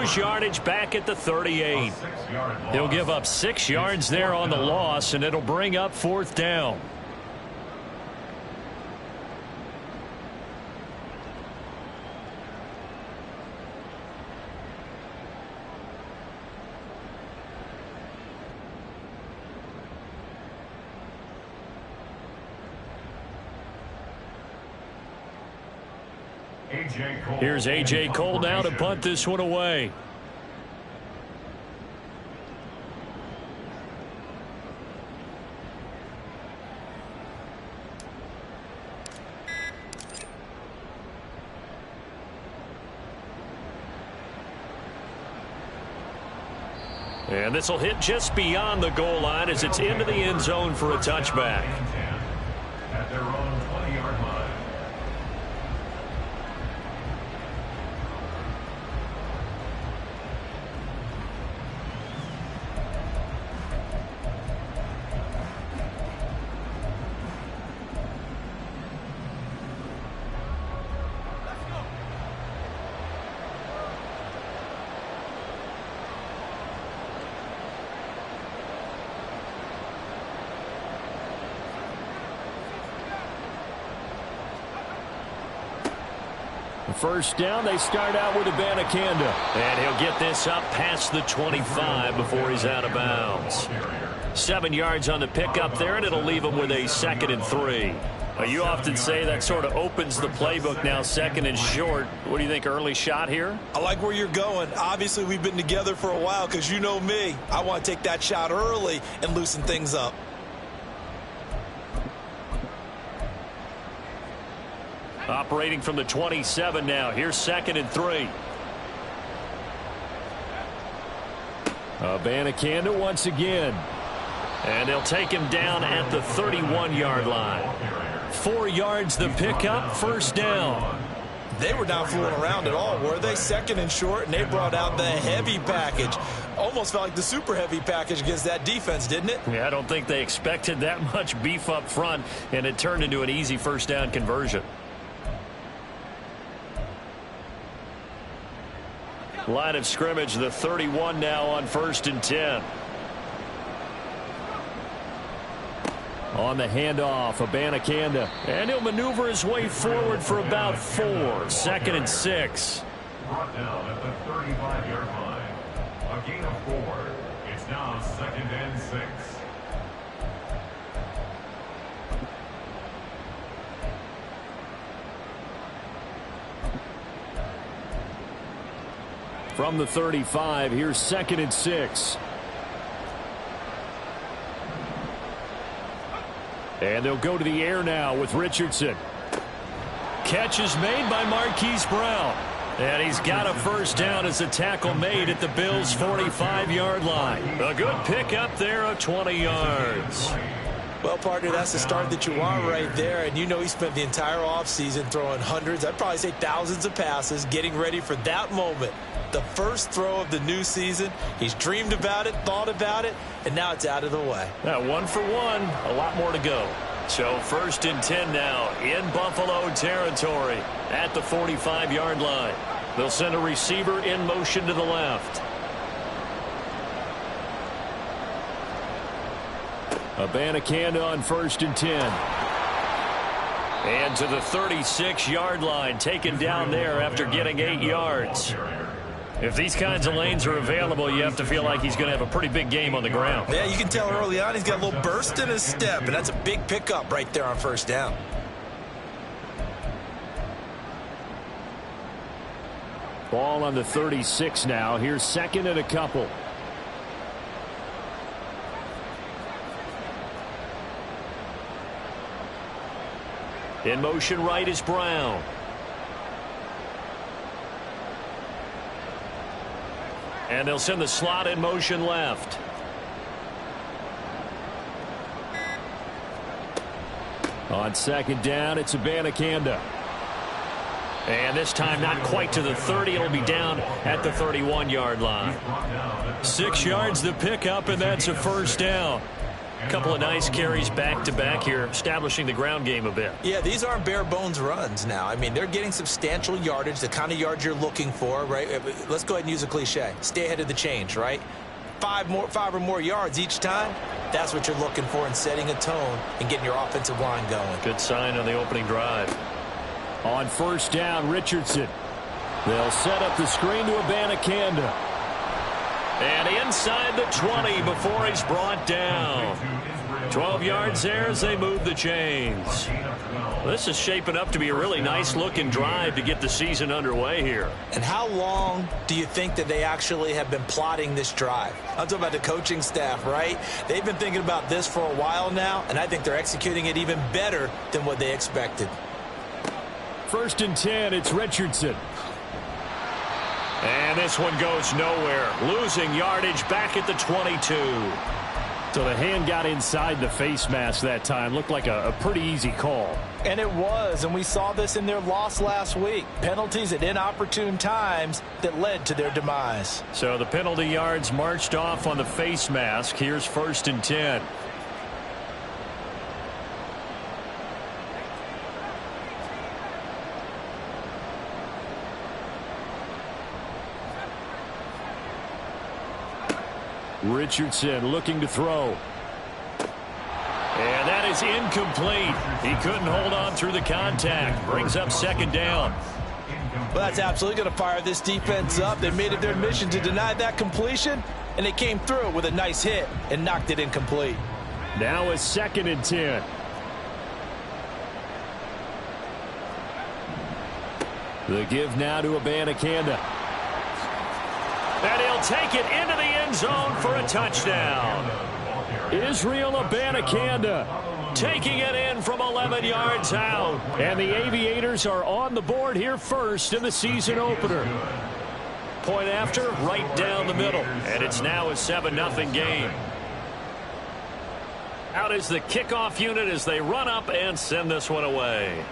lose yardage back at the 38. He'll give up 6 yards there on the loss, and it'll bring up 4th down. Here's A.J. Cole now to punt this one away. And this will hit just beyond the goal line as it's into the end zone for a touchback. At their own 20-yard line. First down, they start out with Abanikanda. And he'll get this up past the 25 before he's out of bounds. 7 yards on the pickup there, and it'll leave him with a 2nd and 3. You often say that sort of opens the playbook now, 2nd and short. What do you think, early shot here? I like where you're going. Obviously, we've been together for a while because you know me. I want to take that shot early and loosen things up. Operating from the 27 now. Here's 2nd and 3. Abanikanda once again. And they'll take him down at the 31-yard line. 4 yards the pickup, 1st down. They were not fooling around at all, were they? 2nd and short, and they brought out the heavy package. Almost felt like the super heavy package against that defense, didn't it? Yeah, I don't think they expected that much beef up front, and it turned into an easy 1st down conversion. Line of scrimmage, the 31 now on 1st and 10. On the handoff, Abanikanda. And he'll maneuver his way forward for about 4. 2nd and 6. Brought down at the 35-yard line. A gain of 4. It's now 2nd and 6. From the 35, here's 2nd and 6. And they'll go to the air now with Richardson. Catch is made by Marquise Brown. And he's got a 1st down as a tackle made at the Bills' 45-yard line. A good pickup there of 20 yards. Well, partner, that's the start that you want right there. And you know he spent the entire offseason throwing hundreds, I'd probably say thousands of passes, getting ready for that moment. The first throw of the new season. He's dreamed about it, thought about it, and now it's out of the way. 1 for 1, a lot more to go. So 1st and 10 now in Buffalo territory at the 45-yard line. They'll send a receiver in motion to the left. Abanikanda on 1st and 10. And to the 36-yard line, taken down there after getting 8 yards. If these kinds of lanes are available, you have to feel like he's going to have a pretty big game on the ground. Yeah, you can tell early on he's got a little burst in his step, and that's a big pickup right there on 1st down. Ball on the 36 now. Here's 2nd and a couple. In motion right is Brown. And they'll send the slot in motion left. On 2nd down, it's Abanikanda. And this time not quite to the 30. It'll be down at the 31-yard line. 6 yards the pickup, and that's a 1st down. A couple of nice carries back-to-back here, establishing the ground game a bit. Yeah, these aren't bare-bones runs now. I mean, they're getting substantial yardage, the kind of yards you're looking for, right? Let's go ahead and use a cliche. Stay ahead of the change, right? Five or more yards each time, that's what you're looking for in setting a tone and getting your offensive line going. Good sign on the opening drive. On first down, Richardson. They'll set up the screen to Abanikanda. And inside the 20 before he's brought down. 12 yards there as they move the chains. This is shaping up to be a really nice-looking drive to get the season underway here. And how long do you think that they actually have been plotting this drive? I'm talking about the coaching staff, right? They've been thinking about this for a while now, and I think they're executing it even better than what they expected. First and 10, it's Richardson. And this one goes nowhere. Losing yardage back at the 22. So the hand got inside the face mask that time. Looked like a pretty easy call. And it was, and we saw this in their loss last week. Penalties at inopportune times that led to their demise. So the penalty yards marched off on the face mask. Here's first and 10. Richardson looking to throw. And that is incomplete. He couldn't hold on through the contact. Brings up second down. Well, that's absolutely going to fire this defense up. They made it their mission to deny that completion, and they came through with a nice hit and knocked it incomplete. Now a second and 10. The give now to Abanikanda. And he'll take it into the end zone for a touchdown. Israel Abanikanda taking it in from 11 yards out. And the Aviators are on the board here first in the season opener. Point after, right down the middle. And it's now a 7-0 game. Out is the kickoff unit as they run up and send this one away.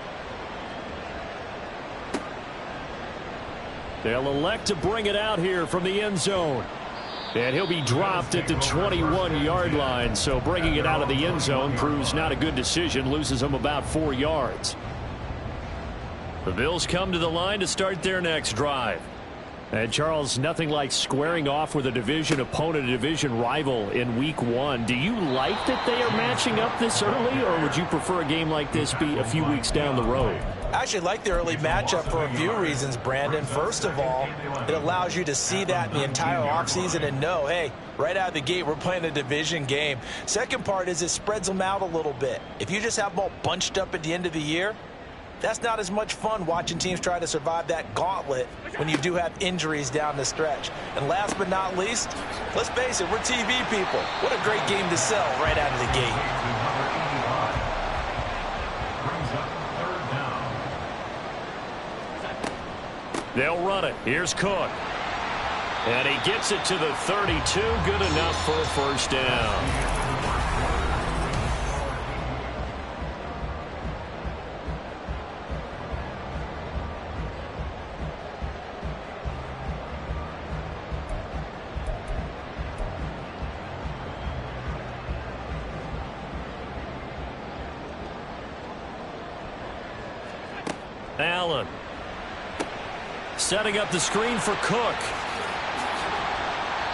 They'll elect to bring it out here from the end zone. And he'll be dropped at the 21-yard line. So bringing it out of the end zone proves not a good decision. Loses them about 4 yards. The Bills come to the line to start their next drive. And Charles, nothing like squaring off with a division opponent, a division rival in week 1. Do you like that they are matching up this early, or would you prefer a game like this be a few weeks down the road? I actually like the early matchup for a few reasons, Brandon. First of all, it allows you to see that in the entire offseason and know, hey, right out of the gate, we're playing a division game. Second part is it spreads them out a little bit. If you just have them all bunched up at the end of the year, that's not as much fun watching teams try to survive that gauntlet when you do have injuries down the stretch. And last but not least, let's face it, we're TV people. What a great game to sell right out of the gate. They'll run it. Here's Cook. And he gets it to the 32. Good enough for a first down. Allen. Setting up the screen for Cook.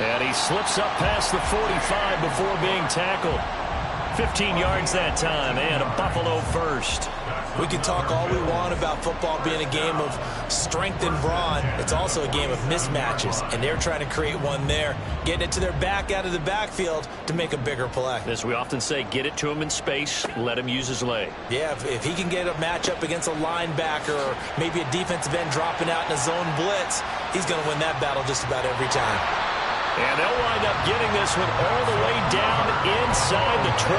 And he slips up past the 45 before being tackled. 15 yards that time, and a Buffalo first. We can talk all we want about football being a game of strength and brawn. It's also a game of mismatches, and they're trying to create one there, getting it to their back out of the backfield to make a bigger play. As we often say, get it to him in space, let him use his leg. Yeah, if he can get a matchup against a linebacker or maybe a defensive end dropping out in a zone blitz, he's going to win that battle just about every time. And they'll wind up getting this one all the way down inside the 20.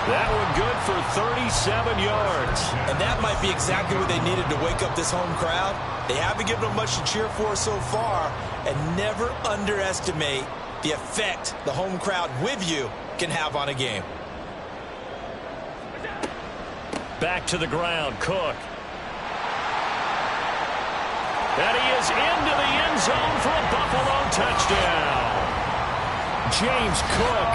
That one good for 37 yards. And that might be exactly what they needed to wake up this home crowd. They haven't given them much to cheer for so far, and never underestimate the effect the home crowd with you can have on a game. Back to the ground, Cook. And he is into the end zone for a Buffalo touchdown. James Cook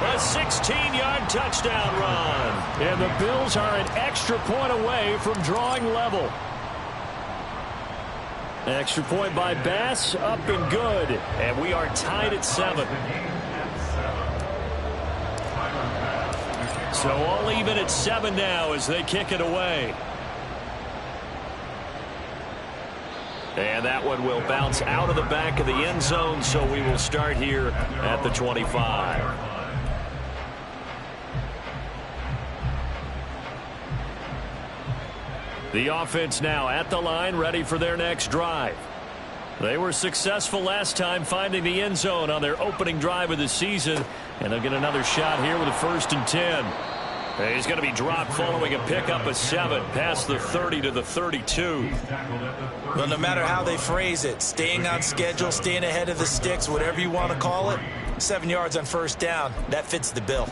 A 16-yard touchdown run. And the Bills are an extra point away from drawing level. Extra point by Bass, up and good. And we are tied at 7. So all even at 7 now as they kick it away. And that one will bounce out of the back of the end zone, so we will start here at the 25. The offense now at the line, ready for their next drive. They were successful last time finding the end zone on their opening drive of the season, and they'll get another shot here with a 1st and 10. He's going to be dropped following a pickup of 7 past the 30 to the 32. Well, no matter how they phrase it, staying on schedule, staying ahead of the sticks, whatever you want to call it, 7 yards on 1st down, that fits the bill.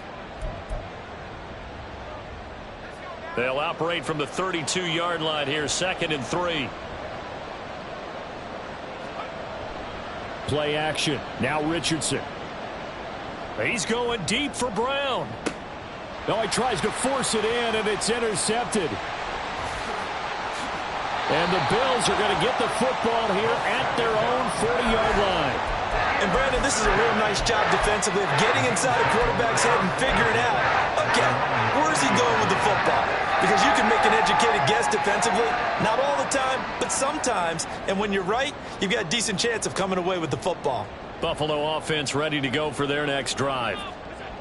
They'll operate from the 32-yard line here, 2nd and 3. Play action. Now Richardson. He's going deep for Brown. Oh, he tries to force it in, and it's intercepted. And the Bills are going to get the football here at their own 40-yard line. And, Brandon, this is a real nice job defensively of getting inside a quarterback's head and figuring out, okay, where's he going with the football? Because you can make an educated guess defensively, not all the time, but sometimes. And when you're right, you've got a decent chance of coming away with the football. Buffalo offense ready to go for their next drive.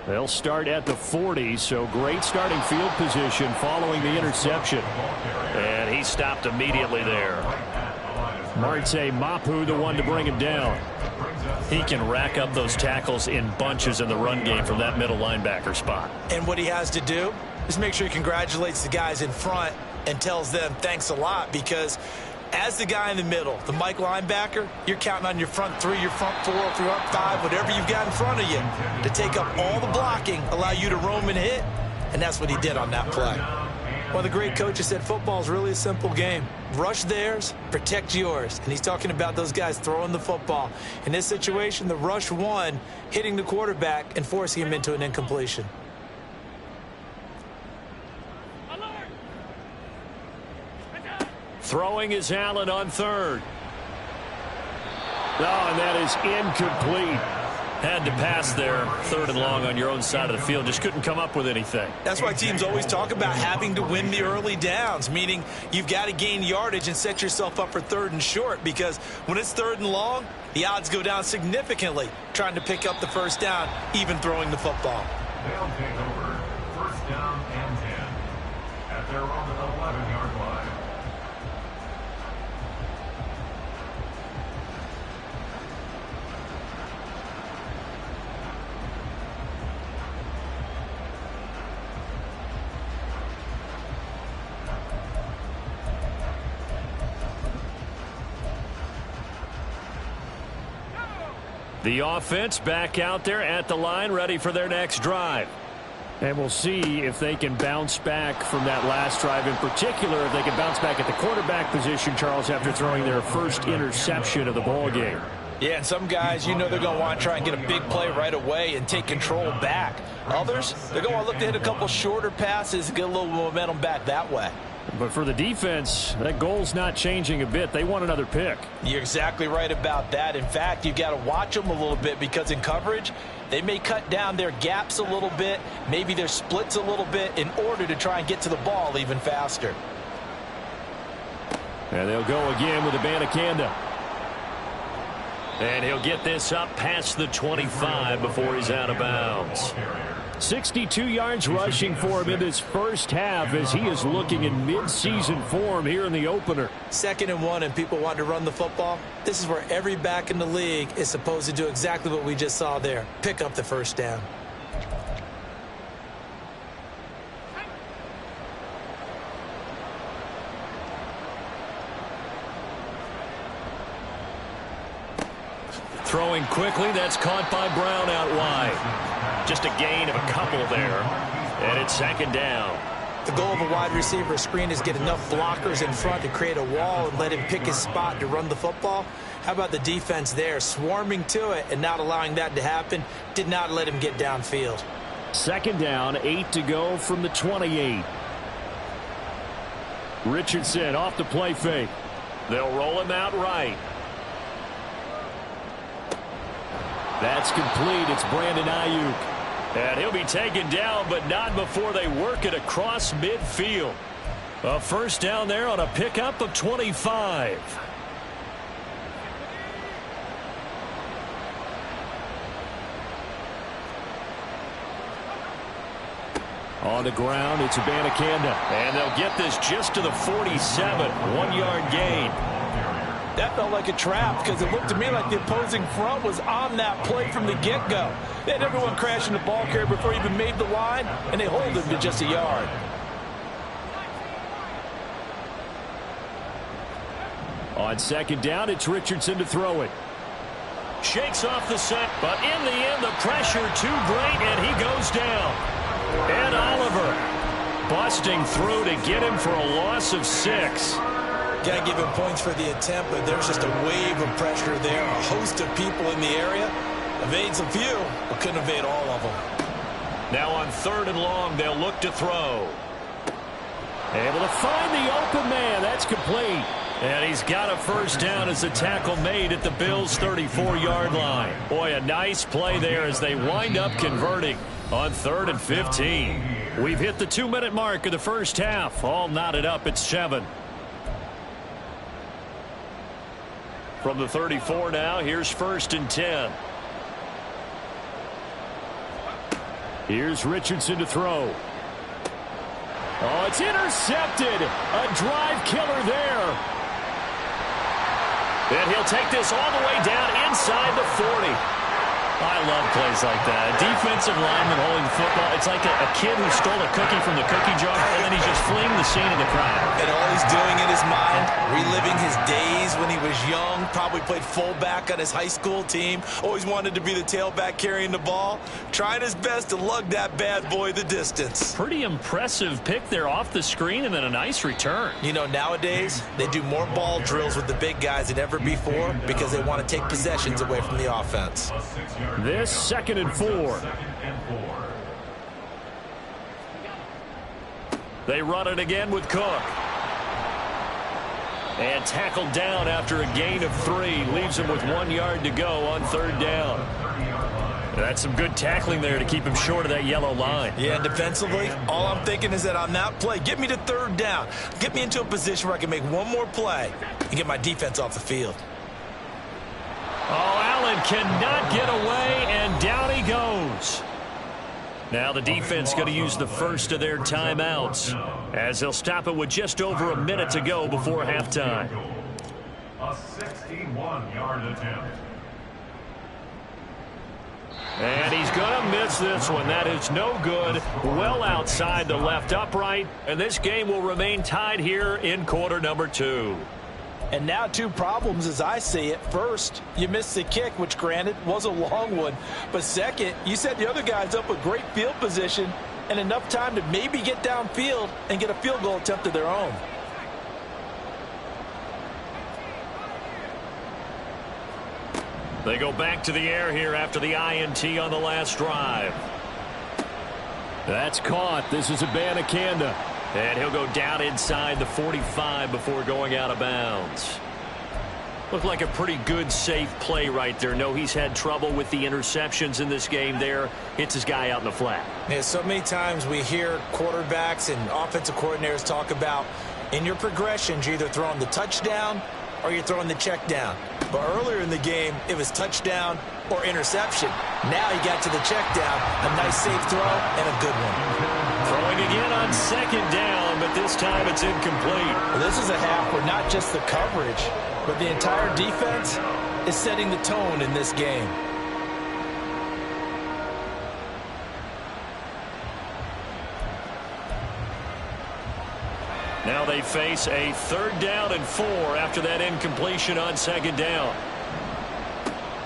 They'll start at the 40, so great starting field position following the interception. And he stopped immediately there. Marte Mapu, the one to bring him down. He can rack up those tackles in bunches in the run game from that middle linebacker spot. And what he has to do is make sure he congratulates the guys in front and tells them thanks a lot, because as the guy in the middle, the Mike linebacker, you're counting on your front 3, your front 4, your front 5, whatever you've got in front of you to take up all the blocking, allow you to roam and hit, and that's what he did on that play. Well, the great coach has said football is really a simple game. Rush theirs, protect yours. And he's talking about those guys throwing the football. In this situation, the rush won, hitting the quarterback and forcing him into an incompletion. Throwing is Allen on 3rd. Oh, and that is incomplete. Had to pass there, 3rd and long on your own side of the field. Just couldn't come up with anything. That's why teams always talk about having to win the early downs, meaning you've got to gain yardage and set yourself up for 3rd and short, because when it's 3rd and long, the odds go down significantly trying to pick up the 1st down, even throwing the football. They'll take over 1st down and 10 at their own 11-yard line. The offense back out there at the line, ready for their next drive. And we'll see if they can bounce back from that last drive. In particular, if they can bounce back at the quarterback position, Charles, after throwing their first interception of the ball game. Yeah, and some guys, you know they're going to want to try and get a big play right away and take control back. Others, they're going to look to hit a couple shorter passes and get a little momentum back that way. But for the defense, that goal's not changing a bit. They want another pick. You're exactly right about that. In fact, you've got to watch them a little bit, because in coverage, they may cut down their gaps a little bit, maybe their splits a little bit, in order to try and get to the ball even faster. And they'll go again with Abanikanda. And he'll get this up past the 25 before he's out of bounds. 62 yards rushing for him in this first half as he is looking in mid-season form here in the opener. 2nd and 1 and people want to run the football. This is where every back in the league is supposed to do exactly what we just saw there. Pick up the 1st down. Throwing quickly, that's caught by Brown out wide. Just a gain of a couple there. And it's 2nd down. The goal of a wide receiver screen is get enough blockers in front to create a wall and let him pick his spot to run the football. How about the defense there, swarming to it and not allowing that to happen? Did not let him get downfield. Second down, 8 to go from the 28. Richardson off the play fake. They'll roll him out right. That's complete. It's Brandon Ayuk. And he'll be taken down, but not before they work it across midfield. A first down there on a pickup of 25. On the ground, it's Abanikanda. And they'll get this just to the 47. 1-yard gain. That felt like a trap because it looked to me like the opposing front was on that play from the get-go. They had everyone crashing the ball carrier before he even made the line, and they hold him to just a yard. On second down, it's Richardson to throw it. Shakes off the set, but in the end, the pressure too great, and he goes down. Ed Oliver busting through to get him for a loss of 6. Got to give him points for the attempt, but there's just a wave of pressure there. A host of people in the area. Evades a few, but couldn't evade all of them. Now on 3rd and long, they'll look to throw. Able to find the open man. That's complete. And he's got a first down as the tackle made at the Bills' 34-yard line. Boy, a nice play there as they wind up converting on 3rd and 15. We've hit the 2-minute mark of the first half. All knotted up at 7. From the 34 now, here's 1st and 10. Here's Richardson to throw. Oh, it's intercepted. A drive killer there. And he'll take this all the way down inside the 40. I love plays like that. A defensive lineman holding the football. It's like a kid who stole a cookie from the cookie jar, and then he's just fleeing the scene of the crime. And all he's doing in his mind, reliving his days when he was young, probably played fullback on his high school team, always wanted to be the tailback carrying the ball, trying his best to lug that bad boy the distance. Pretty impressive pick there off the screen, and then a nice return. You know, nowadays, they do more ball drills with the big guys than ever before because they want to take possessions away from the offense. This 2nd and 4. They run it again with Cook. And tackled down after a gain of 3. Leaves him with 1 yard to go on 3rd down. That's some good tackling there to keep him short of that yellow line. Yeah, and defensively, all I'm thinking is that on that play, get me to 3rd down. Get me into a position where I can make one more play and get my defense off the field. Oh, Allen cannot get away, and down he goes. Now the defense going to use the first of their timeouts as they'll stop it with just over a minute to go before halftime. A 61-yard attempt. And he's going to miss this one. That is no good. Well outside the left upright, and this game will remain tied here in quarter number 2. And now 2 problems as I see it. First, you missed the kick, which granted was a long one. But second, you set the other guys up with great field position and enough time to maybe get downfield and get a field goal attempt of their own. They go back to the air here after the INT on the last drive. That's caught. This is Abanikanda. And he'll go down inside the 45 before going out of bounds. Looked like a pretty good, safe play right there. No, he's had trouble with the interceptions in this game there. Hits his guy out in the flat. Yeah, so many times we hear quarterbacks and offensive coordinators talk about in your progressions, you're either throwing the touchdown or you're throwing the check down. But earlier in the game, it was touchdown or interception. Now he got to the check down, a nice safe throw, and a good one. Throwing again on 2nd down, but this time it's incomplete. Well, this is a half where not just the coverage, but the entire defense is setting the tone in this game. Now they face a 3rd down and 4 after that incompletion on 2nd down.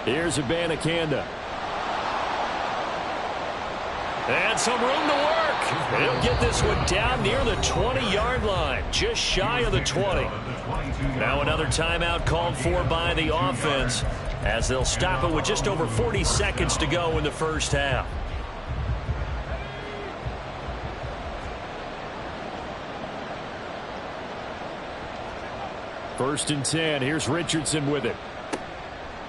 Here's Abanikanda. And some room to work. He'll get this one down near the 20-yard line, just shy of the 20. Now another timeout called for by the offense as they'll stop it with just over 40 seconds to go in the first half. First and 10. Here's Richardson with it.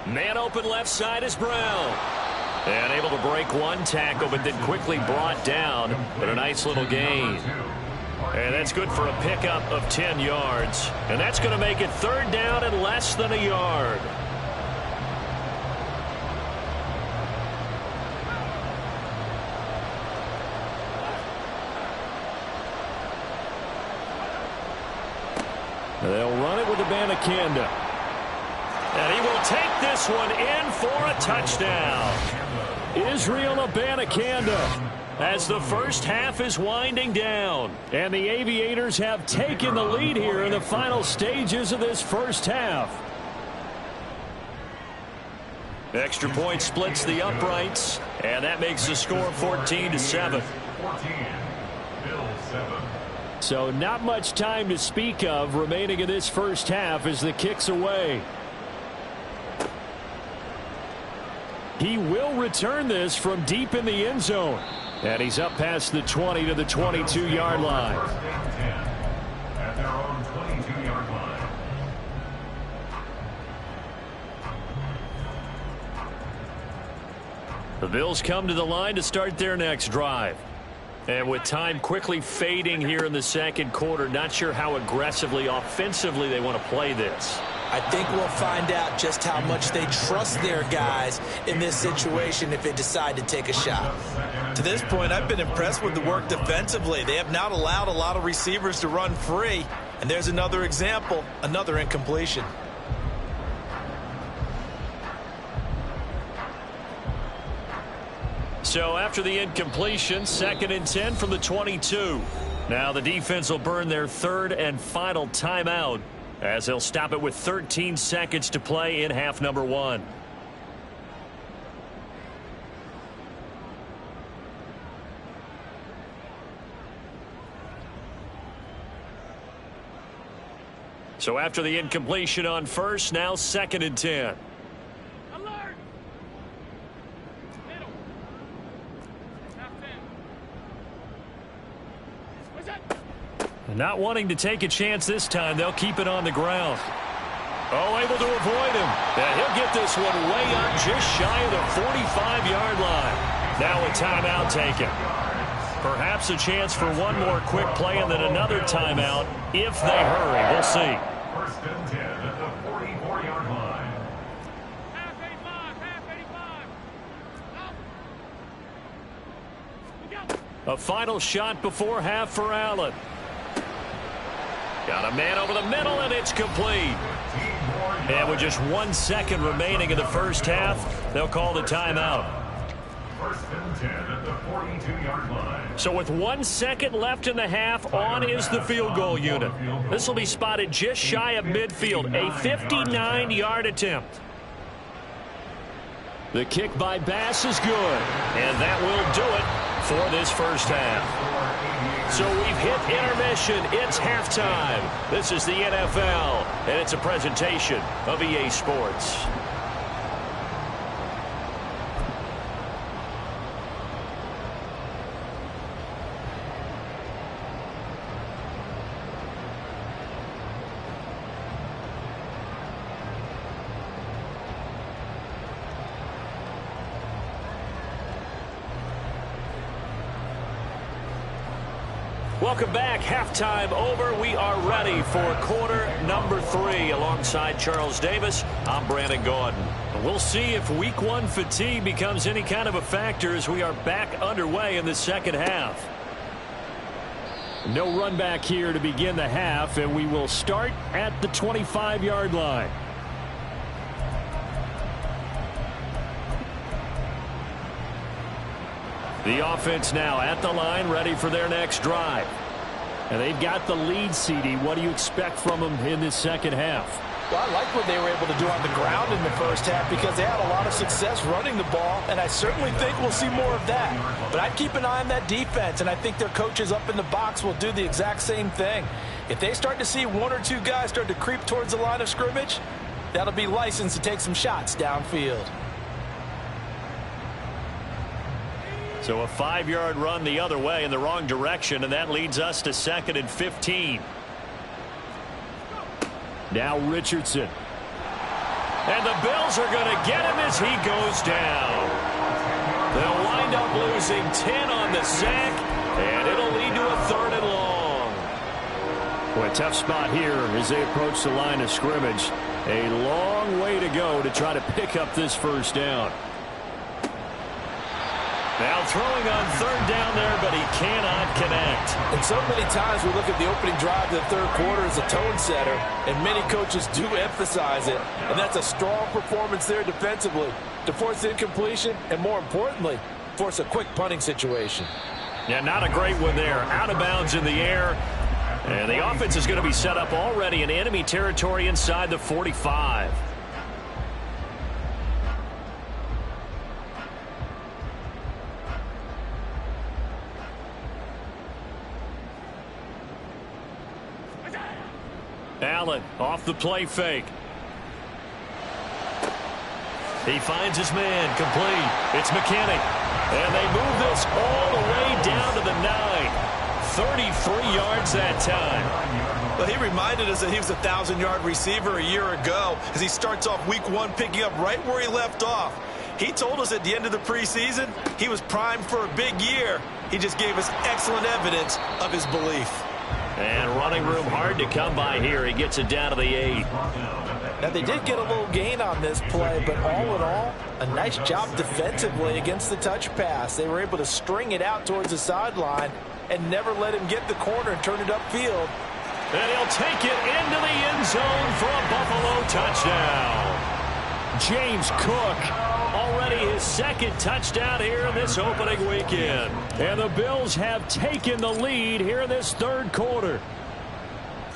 Man open left side is Brown. And able to break one tackle, but then quickly brought down. But a nice little gain. And that's good for a pickup of 10 yards. And that's going to make it third down and less than a yard. They'll run it with Abanikanda. And he will take this one in for a touchdown. Israel Abanikanda as the first half is winding down. And the Aviators have taken the lead here in the final stages of this first half. Extra point splits the uprights, and that makes the score 14-7. 14, Bills 7. So not much time to speak of remaining in this first half as the kick's away. He will return this from deep in the end zone. And he's up past the 20 to the 22-yard line. First down 10 at their own 22-yard line. The Bills come to the line to start their next drive. And with time quickly fading here in the second quarter, not sure how aggressively, offensively they want to play this. I think we'll find out just how much they trust their guys in this situation if they decide to take a shot. To this point, I've been impressed with the work defensively. They have not allowed a lot of receivers to run free. And there's another example, another incompletion. So after the incompletion, second and 10 from the 22. Now the defense will burn their third and final timeout as they'll stop it with 13 seconds to play in half number one. So after the incompletion on first, now second and 10. Alert! Middle. Half 10. What's that? Not wanting to take a chance this time, they'll keep it on the ground. Oh, able to avoid him. And he'll get this one way up just shy of the 45-yard line. Now a timeout taken. Perhaps a chance for one more quick play and then another timeout if they hurry. We'll see. First and 10 at the 44-yard line. Half 85, half 85. Up. We go. A final shot before half for Allen. Got a man over the middle, and it's complete. And with just 1 second remaining in the first half, they'll call the timeout. First and 10 at the 42-yard line. So with 1 second left in the half, on is the field goal unit. This will be spotted just shy of midfield, a 59-yard attempt. The kick by Bass is good. And that will do it for this first half. So we've hit intermission. It's halftime. This is the NFL, and it's a presentation of EA Sports. Welcome back. Halftime over. We are ready for quarter number 3. Alongside Charles Davis, I'm Brandon Gordon. We'll see if week 1 fatigue becomes any kind of a factor as we are back underway in the second half. No run back here to begin the half, and we will start at the 25-yard line. The offense now at the line, ready for their next drive. And they've got the lead, CD. What do you expect from them in this second half? Well, I like what they were able to do on the ground in the first half because they had a lot of success running the ball, and I certainly think we'll see more of that. But I'd keep an eye on that defense, and I think their coaches up in the box will do the exact same thing. If they start to see 1 or 2 guys start to creep towards the line of scrimmage, that'll be licensed to take some shots downfield. So a 5-yard run the other way in the wrong direction, and that leads us to second and 15. Now Richardson. And the Bills are going to get him as he goes down. They'll wind up losing 10 on the sack, and it'll lead to a 3rd and long. Well, a tough spot here as they approach the line of scrimmage. A long way to go to try to pick up this first down. Now throwing on 3rd down there, but he cannot connect. And so many times we look at the opening drive of the 3rd quarter as a tone setter, and many coaches do emphasize it. And that's a strong performance there defensively to force the incompletion and, more importantly, force a quick punting situation. Yeah, not a great one there. Out of bounds in the air. And the offense is going to be set up already in enemy territory inside the 45. Allen off the play fake. He finds his man complete. It's McKinney. And they move this all the way down to the 9. 33 yards that time. Well, he reminded us that he was a 1,000-yard receiver a year ago as he starts off week 1 picking up right where he left off. He told us at the end of the preseason he was primed for a big year. He just gave us excellent evidence of his belief. And running room hard to come by here. He gets it down to the 8. Now, they did get a little gain on this play, but all in all, a nice job defensively against the touch pass. They were able to string it out towards the sideline and never let him get the corner and turn it upfield. And he'll take it into the end zone for a Buffalo touchdown. James Cook. Already his 2nd touchdown here in this opening weekend. And the Bills have taken the lead here in this 3rd quarter.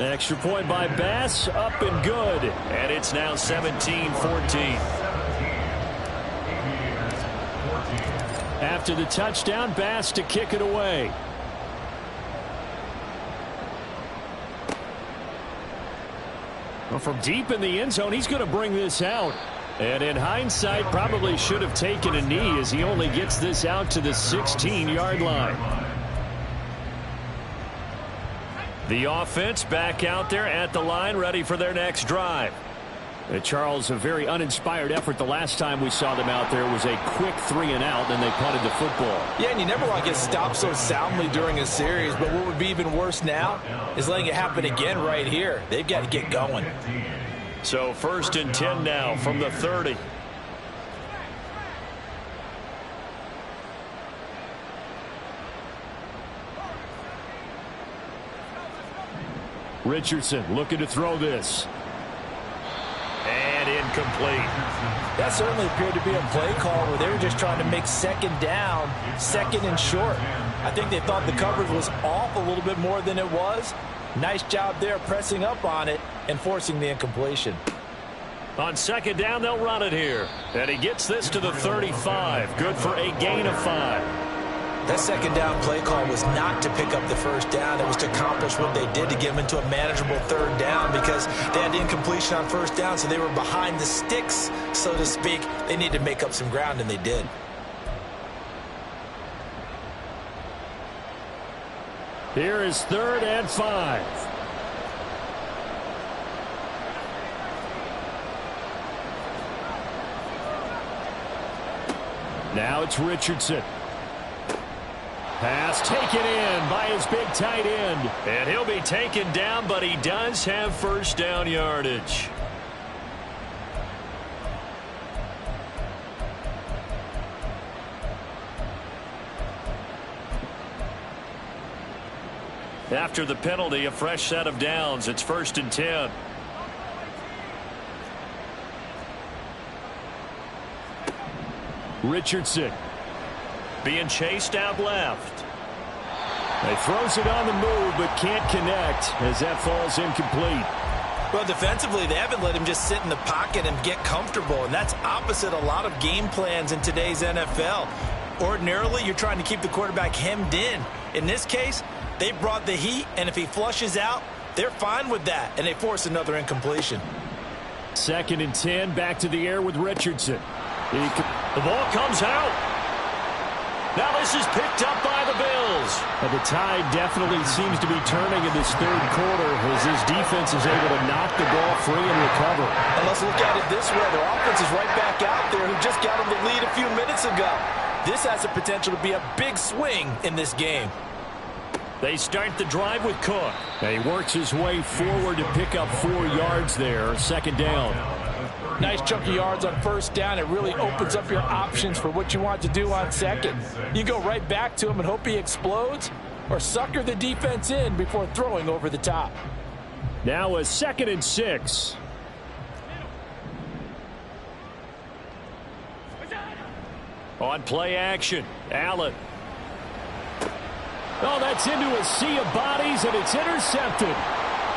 Extra point by Bass, up and good. And it's now 17-14. After the touchdown, Bass to kick it away. Well, from deep in the end zone, he's going to bring this out. And in hindsight, probably should have taken a knee as he only gets this out to the 16-yard line. The offense back out there at the line, ready for their next drive. Charles, a very uninspired effort the last time we saw them out there. It was a quick 3 and out, and they punted the football. Yeah, and you never want to get stopped so soundly during a series, but what would be even worse now is letting it happen again right here. They've got to get going. So 1st and 10 now from the 30. Richardson looking to throw this. And incomplete. That certainly appeared to be a play call where they were just trying to make 2nd down, 2nd and short. I think they thought the coverage was off a little bit more than it was. Nice job there pressing up on it and forcing the incompletion. On 2nd down, they'll run it here. And he gets this to the 35. Good for a gain of 5. That 2nd down play call was not to pick up the 1st down. It was to accomplish what they did to get them into a manageable 3rd down because they had incompletion on 1st down, so they were behind the sticks, so to speak. They needed to make up some ground, and they did. Here is 3rd and 5. Now it's Richardson. Pass taken in by his big tight end. And he'll be taken down, but he does have 1st down yardage. After the penalty, a fresh set of downs. It's 1st and 10. Richardson being chased out left. He throws it on the move but can't connect as that falls incomplete. Well, defensively, they haven't let him just sit in the pocket and get comfortable, and that's opposite a lot of game plans in today's NFL. Ordinarily, you're trying to keep the quarterback hemmed in. In this case, they brought the heat, and if he flushes out, they're fine with that, and they force another incompletion. 2nd and 10, back to the air with Richardson. The ball comes out. Now this is picked up by the Bills. And the tide definitely seems to be turning in this third quarter as his defense is able to knock the ball free and recover. And let's look at it this way. Their offense is right back out there who just got them the lead a few minutes ago. This has the potential to be a big swing in this game. They start the drive with Cook. And he works his way forward to pick up 4 yards there. Second down. Nice chunk of yards on first down. It really opens up your options for what you want to do on second. You go right back to him and hope he explodes, or sucker the defense in before throwing over the top. Now a 2nd and 6. On play action, Allen. Oh, that's into a sea of bodies, and it's intercepted.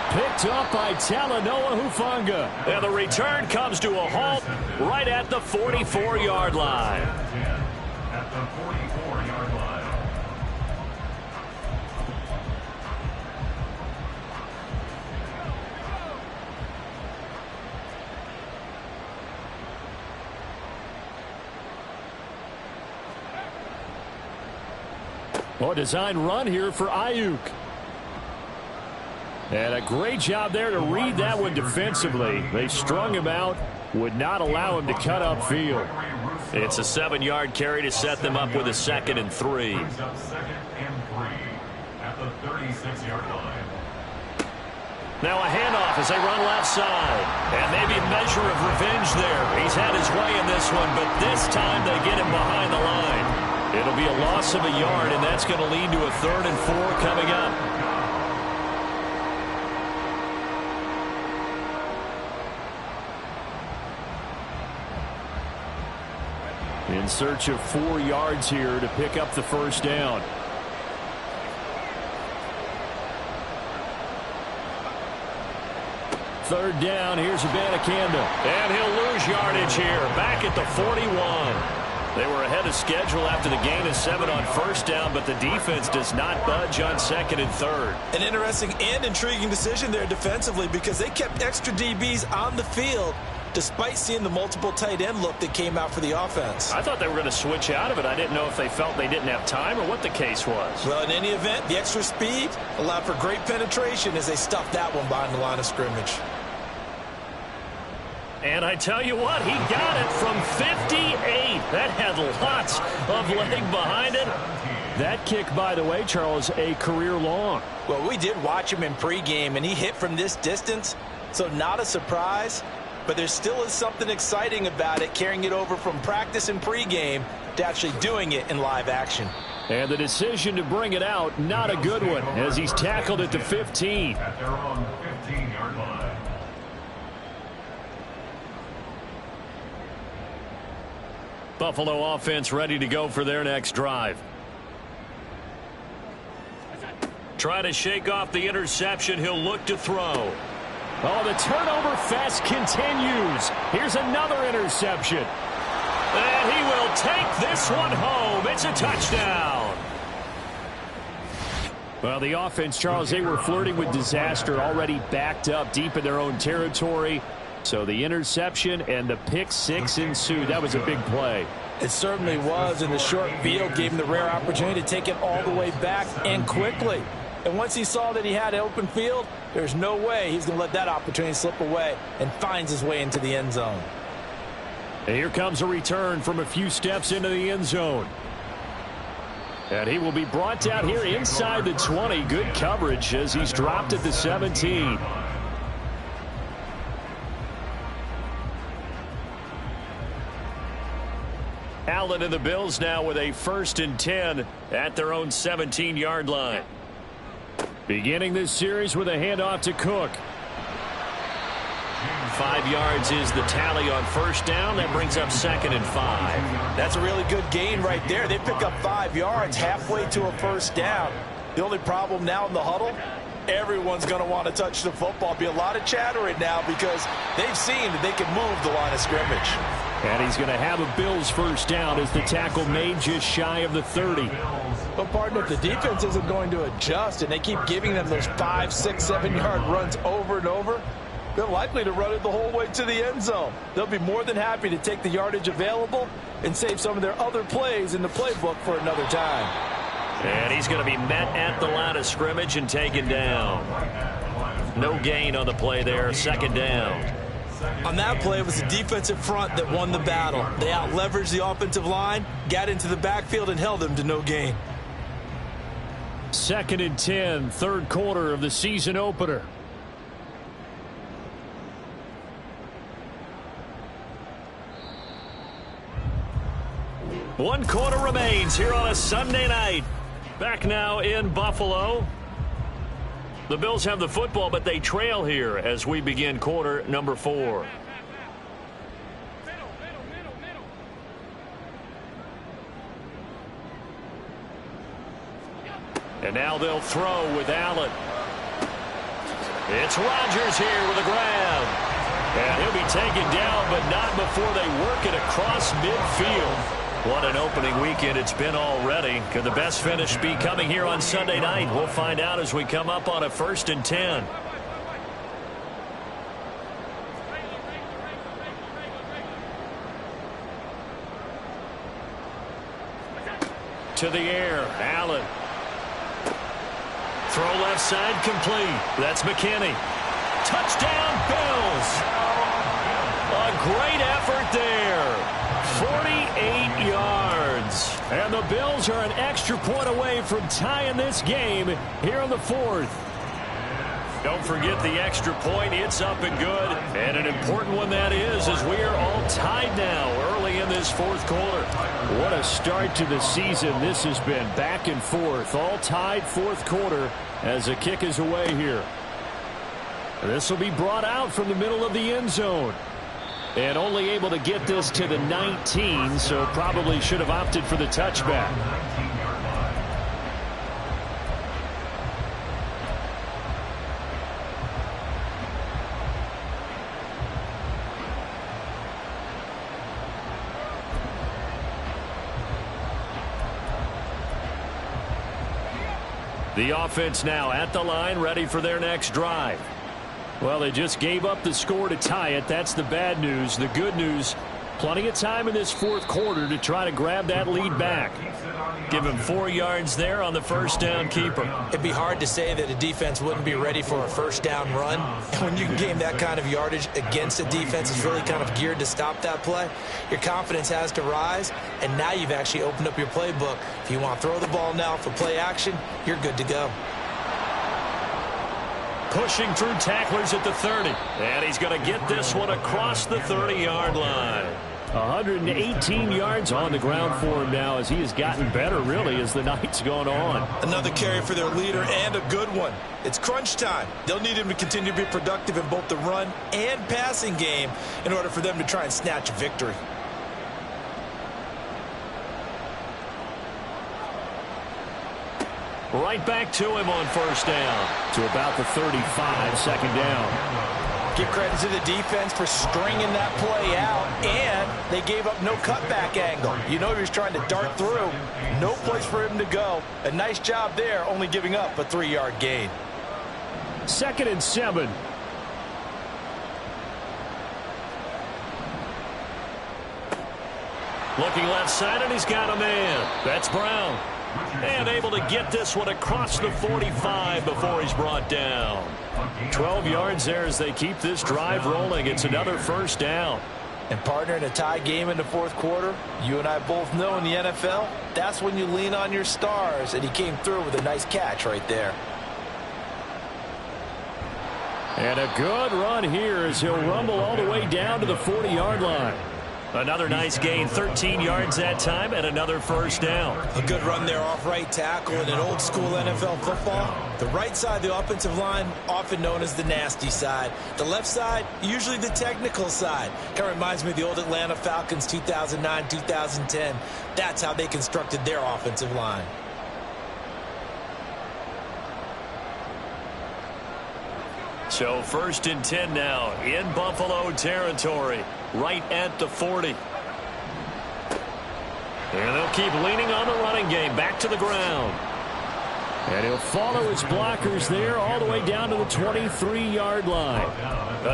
Picked up by Talanoa Hufanga. And the return comes to a halt right at the 44-yard line. At the 44-yard line. Oh, design run here for Ayuk. And a great job there to read that one defensively. They strung him out, would not allow him to cut upfield. It's a 7-yard carry to set them up with a 2nd and 3. Brings up 2nd and 3 at the 36-yard line. Now a handoff as they run left side. And maybe a measure of revenge there. He's had his way in this one, but this time they get him behind the line. It'll be a loss of a yard, and that's going to lead to a 3rd and 4 coming up. In search of 4 yards here to pick up the first down. Third down, here's Abanikanda. And he'll lose yardage here, back at the 41. They were ahead of schedule after the gain of 7 on first down, but the defense does not budge on 2nd and 3rd. An interesting and intriguing decision there defensively because they kept extra DBs on the field despite seeing the multiple tight end look that came out for the offense. I thought they were going to switch out of it. I didn't know if they felt they didn't have time or what the case was. Well, in any event, the extra speed allowed for great penetration as they stuffed that one behind the line of scrimmage. And I tell you what, he got it from 58. That had lots of leg behind it. That kick, by the way, Charles, a career long. Well, we did watch him in pregame, and he hit from this distance, so not a surprise. But there still is something exciting about it, carrying it over from practice and pregame to actually doing it in live action. And the decision to bring it out, not a good one, as he's tackled at the 15. At their own 15-yard line. Buffalo offense ready to go for their next drive. Try to shake off the interception. He'll look to throw. Oh, the turnover fest continues. Here's another interception. And he will take this one home. It's a touchdown. Well, the offense, Charles, they were flirting with disaster, already backed up deep in their own territory. So the interception and the pick six ensued. That was a big play. It certainly was, and the short field gave him the rare opportunity to take it all the way back and quickly. And once he saw that he had an open field, there's no way he's going to let that opportunity slip away, and finds his way into the end zone. And here comes a return from a few steps into the end zone. And he will be brought down here inside the 20. Good coverage as he's dropped at the 17. Allen and the Bills now with a 1st and 10 at their own 17-yard line. Beginning this series with a handoff to Cook. 5 yards is the tally on first down. That brings up 2nd and 5. That's a really good gain right there. They pick up 5 yards halfway to a first down. The only problem now in the huddle, everyone's going to want to touch the football. Be a lot of chattering now because they've seen that they can move the line of scrimmage. And he's going to have a Bills first down as the tackle made just shy of the 30. But, partner, if the defense isn't going to adjust and they keep giving them those 5, 6, 7-yard runs over and over, They're likely to run it the whole way to the end zone. They'll be more than happy to take the yardage available and save some of their other plays in the playbook for another time. And he's going to be met at the line of scrimmage and taken down. No gain on the play there, second down. On that play, it was the defensive front that won the battle. They out-leveraged the offensive line, got into the backfield, and held them to no gain. 2nd and 10, third quarter of the season opener. One quarter remains here on a Sunday night. Back now in Buffalo. The Bills have the football, but they trail here as we begin quarter number 4. And now they'll throw with Allen. It's Rodgers here with a grab. And he'll be taken down, but not before they work it across midfield. What an opening weekend it's been already. Could the best finish be coming here on Sunday night? We'll find out as we come up on a 1st and 10. To the air, Allen. Throw left side complete. That's McKinney. Touchdown, Bills. A great effort there. 48 yards. And the Bills are an extra point away from tying this game here in the 4th. Don't forget the extra point. It's up and good. And an important one that is, as we are all tied now early in this 4th quarter. What a start to the season this has been. Back and forth. All tied 4th quarter as the kick is away here. This will be brought out from the middle of the end zone. And only able to get this to the 19, so probably should have opted for the touchback. The offense now at the line, ready for their next drive. Well, they just gave up the score to tie it. That's the bad news. The good news, plenty of time in this 4th quarter to try to grab that lead back. Give him 4 yards there on the first down keeper. It'd be hard to say that a defense wouldn't be ready for a first down run. And when you can gain that kind of yardage against a defense that's really kind of geared to stop that play, your confidence has to rise, and now you've actually opened up your playbook. If you want to throw the ball now for play action, you're good to go. Pushing through tacklers at the 30. And he's going to get this one across the 30-yard line. 118 yards on the ground for him now as he has gotten better, really, as the night's gone on. Another carry for their leader, and a good one. It's crunch time. They'll need him to continue to be productive in both the run and passing game in order for them to try and snatch a victory. Right back to him on first down. To about the 35, second down. Give credit to the defense for stringing that play out, and they gave up no cutback angle. You know he was trying to dart through. No place for him to go. A nice job there, only giving up a 3-yard gain. 2nd and 7. Looking left side, and he's got a man. That's Brown. And able to get this one across the 45 before he's brought down. 12 yards there as they keep this drive rolling. It's another first down. And partner, in a tie game in the 4th quarter, you and I both know in the NFL, that's when you lean on your stars, and he came through with a nice catch right there. And a good run here as he'll rumble all the way down to the 40-yard line. Another nice gain, 13 yards that time, and another first down. A good run there off right tackle in an old-school NFL football. The right side of the offensive line, often known as the nasty side. The left side, usually the technical side. Kind of reminds me of the old Atlanta Falcons 2009, 2010. That's how they constructed their offensive line. So 1st and 10 now in Buffalo territory, right at the 40. And they'll keep leaning on the running game, back to the ground. And he'll follow his blockers there all the way down to the 23-yard line.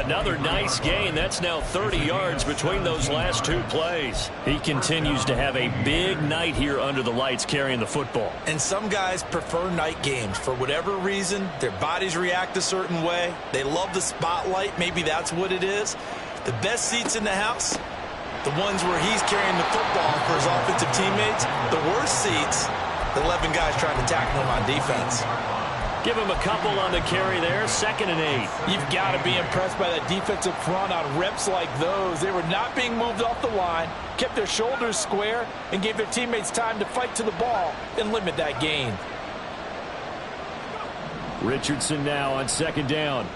Another nice gain. That's now 30 yards between those last two plays. He continues to have a big night here under the lights carrying the football. And some guys prefer night games. For whatever reason, their bodies react a certain way. They love the spotlight. Maybe that's what it is. The best seats in the house, the ones where he's carrying the football for his offensive teammates. The worst seats, the 11 guys trying to tackle him on defense. Give him a couple on the carry there, 2nd and 8. You've got to be impressed by that defensive front on reps like those. They were not being moved off the line, kept their shoulders square, and gave their teammates time to fight to the ball and limit that gain. Richardson now on 2nd down.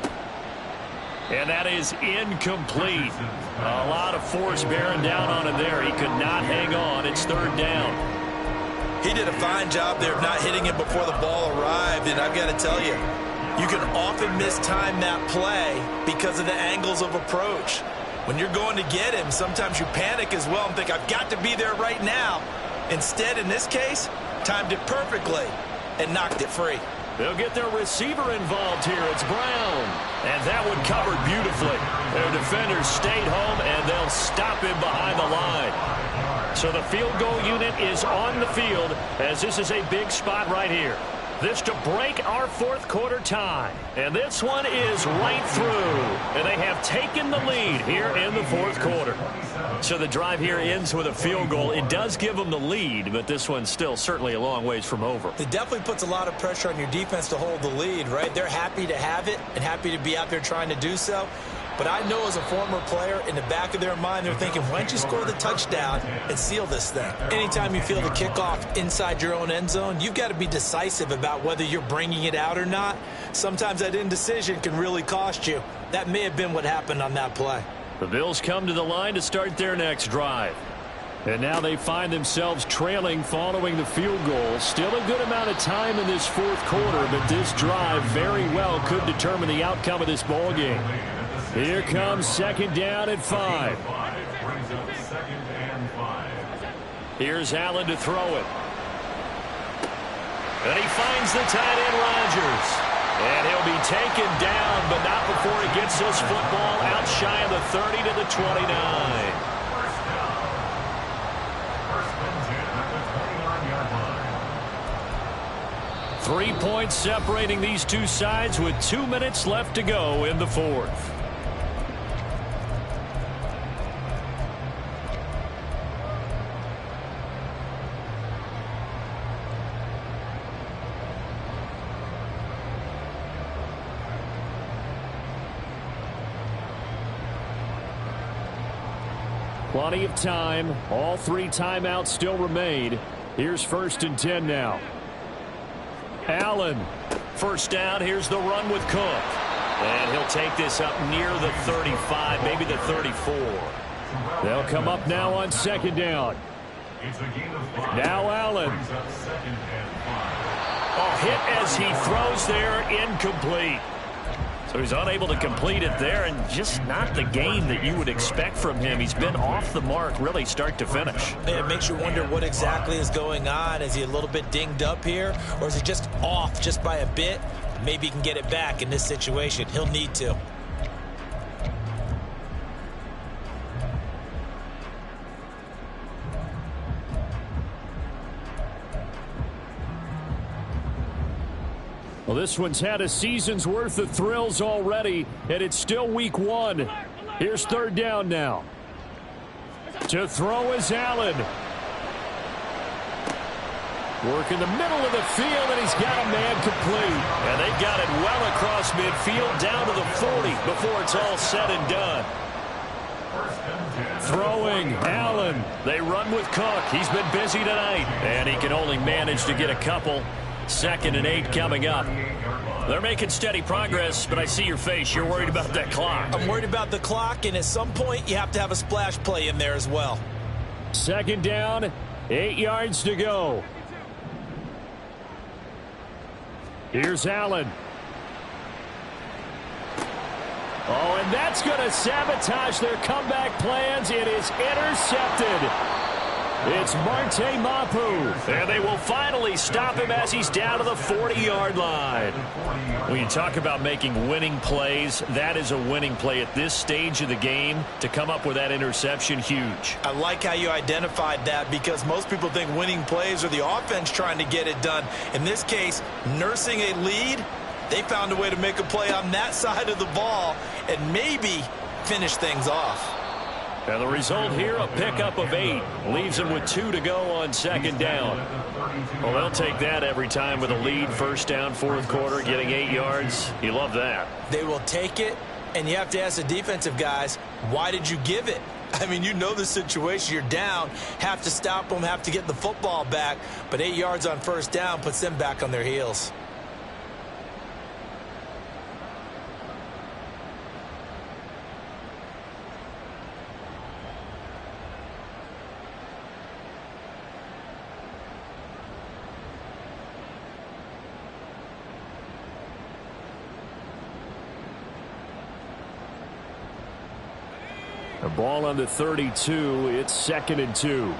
And that is incomplete. A lot of force bearing down on him there. He could not hang on. It's 3rd down. He did a fine job there of not hitting him before the ball arrived, and I've got to tell you, you can often mistime that play because of the angles of approach. When you're going to get him, sometimes you panic as well and think, I've got to be there right now. Instead, in this case, timed it perfectly and knocked it free. They'll get their receiver involved here. It's Brown. And that one covered beautifully. Their defenders stayed home, and they'll stop him behind the line. So the field goal unit is on the field as this is a big spot right here. This to break our 4th quarter tie. And this one is right through. And they have taken the lead here in the 4th quarter. So the drive here ends with a field goal. It does give them the lead, but this one's still certainly a long ways from over. It definitely puts a lot of pressure on your defense to hold the lead, right? They're happy to have it and happy to be out there trying to do so. But I know as a former player, in the back of their mind, they're thinking, why don't you score the touchdown and seal this thing? Anytime you feel the kickoff inside your own end zone, you've got to be decisive about whether you're bringing it out or not. Sometimes that indecision can really cost you. That may have been what happened on that play. The Bills come to the line to start their next drive. And now they find themselves trailing following the field goal. Still a good amount of time in this 4th quarter, but this drive very well could determine the outcome of this ball game. Here comes 2nd down and 5. Here's Allen to throw it. And he finds the tight end, Rodgers. And he'll be taken down, but not before he gets this football out shy of the 30 to the 29. 3 points separating these two sides with 2 minutes left to go in the 4th. Plenty of time. All 3 timeouts still remain. Here's 1st and 10 now. Allen. First down. Here's the run with Cook. And he'll take this up near the 35, maybe the 34. They'll come up now on 2nd down. Now Allen. Oh, hit as he throws there, incomplete. So he's unable to complete it there, and just not the game that you would expect from him. He's been off the mark really start to finish. It makes you wonder what exactly is going on. Is he a little bit dinged up here, or is he just off just by a bit? Maybe he can get it back in this situation. He'll need to. Well, this one's had a season's worth of thrills already, and it's still week 1. Here's 3rd down now. To throw is Allen. Work in the middle of the field, and he's got a man complete. And they've got it well across midfield down to the 40 before it's all said and done. Throwing, Allen. They run with Cook. He's been busy tonight, and he can only manage to get a couple. 2nd and 8 coming up. They're making steady progress, but I see your face. You're worried about that clock. I'm worried about the clock, and at some point you have to have a splash play in there as well. 2nd down, 8 yards to go. Here's Allen. Oh, and that's going to sabotage their comeback plans. It is intercepted. It's Marte Mapu. And they will finally stop him as he's down to the 40-yard line. When you talk about making winning plays, that is a winning play at this stage of the game. To come up with that interception, huge. I like how you identified that, because most people think winning plays are the offense trying to get it done. In this case, nursing a lead, they found a way to make a play on that side of the ball and maybe finish things off. And the result here, a pickup of 8. Leaves them with 2 to go on second down. Well, they'll take that every time with a lead. First down, fourth quarter, getting 8 yards. You love that. They will take it, and you have to ask the defensive guys, why did you give it? I mean, you know the situation. You're down, have to stop them, have to get the football back. But 8 yards on first down puts them back on their heels. The ball on the 32. It's 2nd and 2.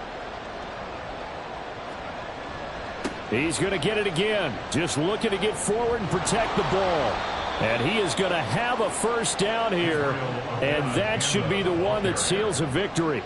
He's going to get it again. Just looking to get forward and protect the ball. And he is going to have a first down here. And that should be the one that seals a victory.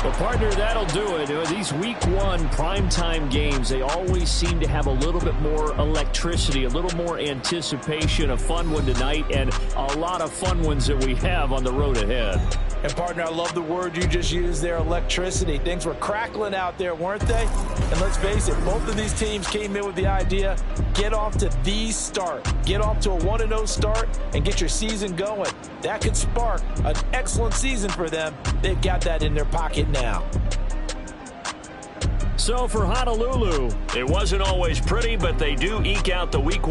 Well, partner, that'll do it. These Week 1 primetime games, they always seem to have a little bit more electricity, a little more anticipation. A fun one tonight, and a lot of fun ones that we have on the road ahead. And, partner, I love the word you just used there, electricity. Things were crackling out there, weren't they? And let's face it, both of these teams came in with the idea, get off to the start. Get off to a 1-0 start and get your season going. That could spark an excellent season for them. They've got that in their pocket now. So for Honolulu, it wasn't always pretty, but they do eke out the Week 1